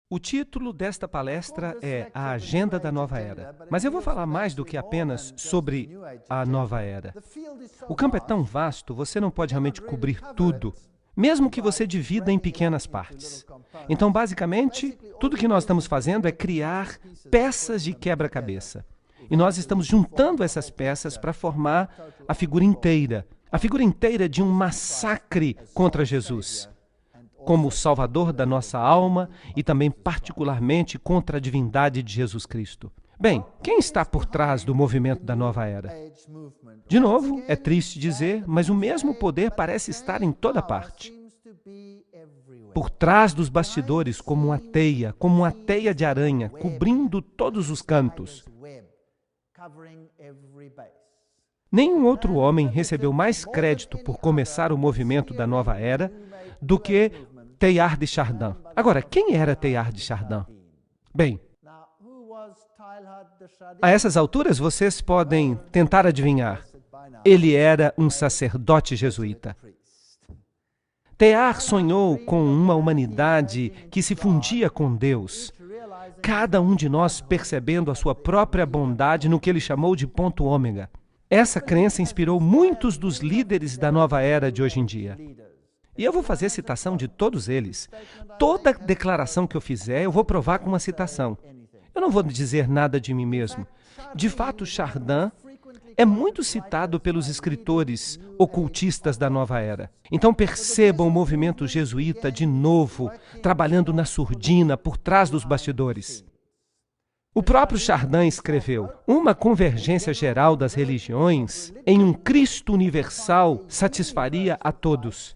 O título desta palestra é A Agenda da Nova Era, mas eu vou falar mais do que apenas sobre a Nova era. O campo é tão vasto, você não pode realmente cobrir tudo, mesmo que você divida em pequenas partes. Então, basicamente, tudo que nós estamos fazendo é criar peças de quebra-cabeça. E nós estamos juntando essas peças para formar a figura inteira de um massacre contra Jesus, como o Salvador da nossa alma e também particularmente contra a divindade de Jesus Cristo. Bem, quem está por trás do movimento da nova era? De novo, é triste dizer, mas o mesmo poder parece estar em toda parte. Por trás dos bastidores, como uma teia de aranha, cobrindo todos os cantos. Nenhum outro homem recebeu mais crédito por começar o movimento da nova era do que Teilhard de Chardin. Agora, quem era Teilhard de Chardin? Bem, a essas alturas vocês podem tentar adivinhar. Ele era um sacerdote jesuíta. Teilhard sonhou com uma humanidade que se fundia com Deus, cada um de nós percebendo a sua própria bondade no que ele chamou de ponto ômega. Essa crença inspirou muitos dos líderes da nova era de hoje em dia. E eu vou fazer citação de todos eles. Toda declaração que eu fizer, eu vou provar com uma citação. Eu não vou dizer nada de mim mesmo. De fato, Chardin é muito citado pelos escritores ocultistas da nova era. Então percebam o movimento jesuíta de novo, trabalhando na surdina, por trás dos bastidores. O próprio Chardin escreveu: uma convergência geral das religiões em um Cristo universal satisfaria a todos.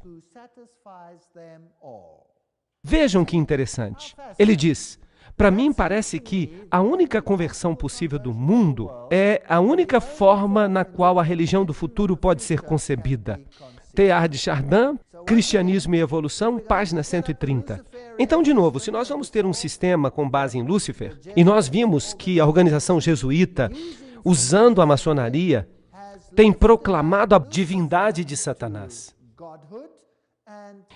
Vejam que interessante. Ele diz: para mim parece que a única conversão possível do mundo é a única forma na qual a religião do futuro pode ser concebida. Teilhard de Chardin, Cristianismo e Evolução, página 130. Então, de novo, se nós vamos ter um sistema com base em Lúcifer, e nós vimos que a organização jesuíta, usando a maçonaria, tem proclamado a divindade de Satanás,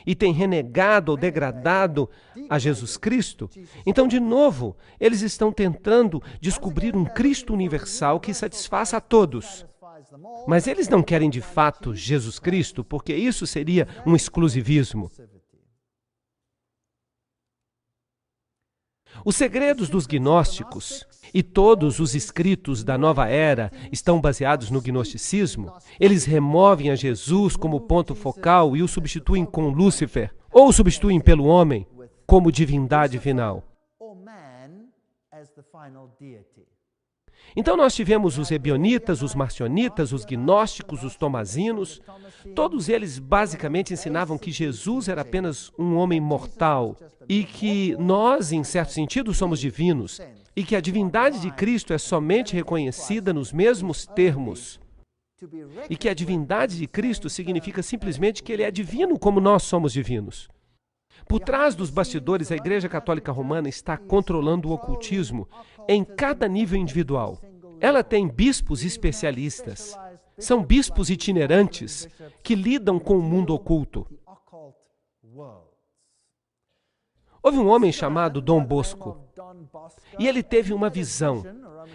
e tem renegado ou degradado a Jesus Cristo, então, de novo, eles estão tentando descobrir um Cristo universal que satisfaça a todos. Mas eles não querem de fato Jesus Cristo, porque isso seria um exclusivismo. Os segredos dos gnósticos e todos os escritos da nova era estão baseados no gnosticismo. Eles removem a Jesus como ponto focal e o substituem com Lúcifer, ou o substituem pelo homem como divindade final. Então nós tivemos os ebionitas, os marcionitas, os gnósticos, os tomazinos. Todos eles basicamente ensinavam que Jesus era apenas um homem mortal e que nós, em certo sentido, somos divinos e que a divindade de Cristo é somente reconhecida nos mesmos termos e que a divindade de Cristo significa simplesmente que ele é divino como nós somos divinos. Por trás dos bastidores, a Igreja Católica Romana está controlando o ocultismo em cada nível individual. Ela tem bispos especialistas. São bispos itinerantes que lidam com o mundo oculto. Houve um homem chamado Dom Bosco e ele teve uma visão.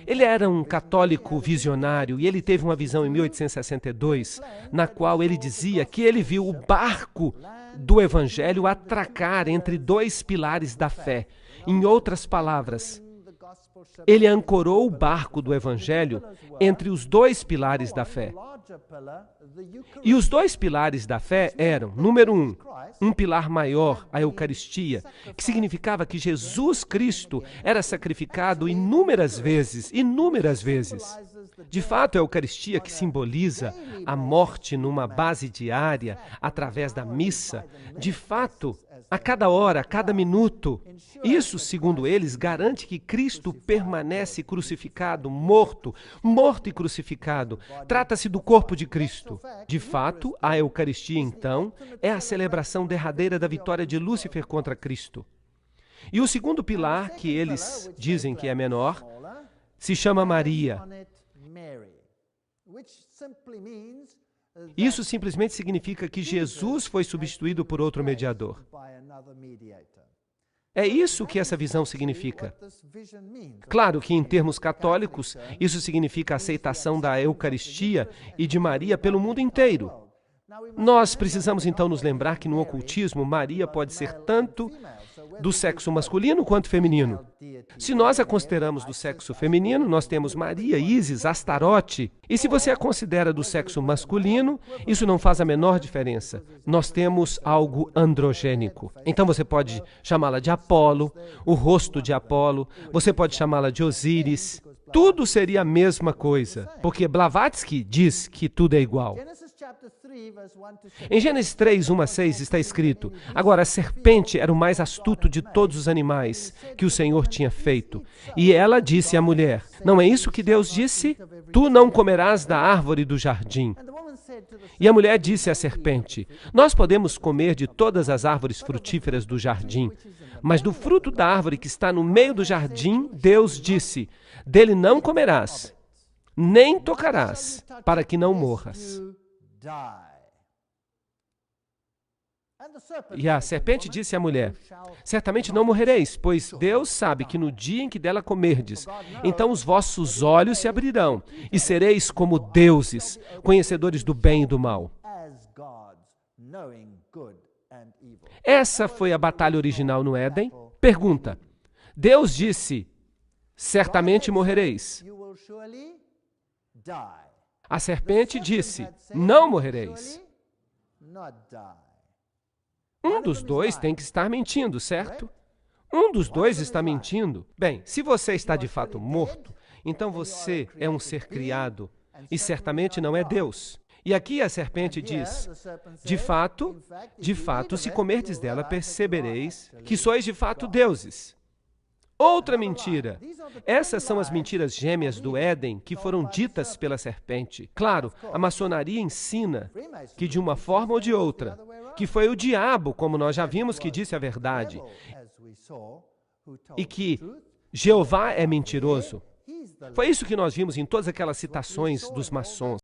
Ele era um católico visionário e ele teve uma visão em 1862, na qual ele dizia que ele viu o barco do Evangelho atracar entre dois pilares da fé. Em outras palavras, ele ancorou o barco do Evangelho entre os dois pilares da fé. E os dois pilares da fé eram, número um pilar maior, a Eucaristia, que significava que Jesus Cristo era sacrificado inúmeras vezes. De fato, a Eucaristia, que simboliza a morte numa base diária, através da missa, de fato, a cada hora, a cada minuto. Isso, segundo eles, garante que Cristo permanece crucificado, morto e crucificado. Trata-se do corpo de Cristo. De fato, a Eucaristia, então, é a celebração derradeira da vitória de Lúcifer contra Cristo. E o segundo pilar, que eles dizem que é menor, se chama Maria. Isso simplesmente significa que Jesus foi substituído por outro mediador. É isso que essa visão significa. Claro que, em termos católicos, isso significa a aceitação da Eucaristia e de Maria pelo mundo inteiro. Nós precisamos então nos lembrar que no ocultismo, Maria pode ser tanto do sexo masculino quanto feminino. Se nós a consideramos do sexo feminino, nós temos Maria, Ísis, Astarote. E se você a considera do sexo masculino, isso não faz a menor diferença. Nós temos algo androgênico. Então você pode chamá-la de Apolo, o rosto de Apolo, você pode chamá-la de Osíris. Tudo seria a mesma coisa, porque Blavatsky diz que tudo é igual. Em Gênesis 3, 1 a 6 está escrito: agora a serpente era o mais astuto de todos os animais que o Senhor tinha feito. E ela disse à mulher: não é isso que Deus disse? Tu não comerás da árvore do jardim. E a mulher disse à serpente: nós podemos comer de todas as árvores frutíferas do jardim, mas do fruto da árvore que está no meio do jardim, Deus disse: dele não comerás, nem tocarás, para que não morras. E a serpente disse à mulher: certamente não morrereis, pois Deus sabe que no dia em que dela comerdes, então os vossos olhos se abrirão, e sereis como deuses, conhecedores do bem e do mal. Essa foi a batalha original no Éden. Pergunta: Deus disse: certamente morrereis. A serpente disse: não morrereis. Um dos dois tem que estar mentindo, certo? Um dos dois está mentindo. Bem, se você está de fato morto, então você é um ser criado e certamente não é Deus. E aqui a serpente diz: de fato, se comerdes dela, percebereis que sois de fato deuses. Outra mentira. Essas são as mentiras gêmeas do Éden que foram ditas pela serpente. Claro, a maçonaria ensina que de uma forma ou de outra, que foi o diabo, como nós já vimos, que disse a verdade, e que Jeová é mentiroso. Foi isso que nós vimos em todas aquelas citações dos maçons.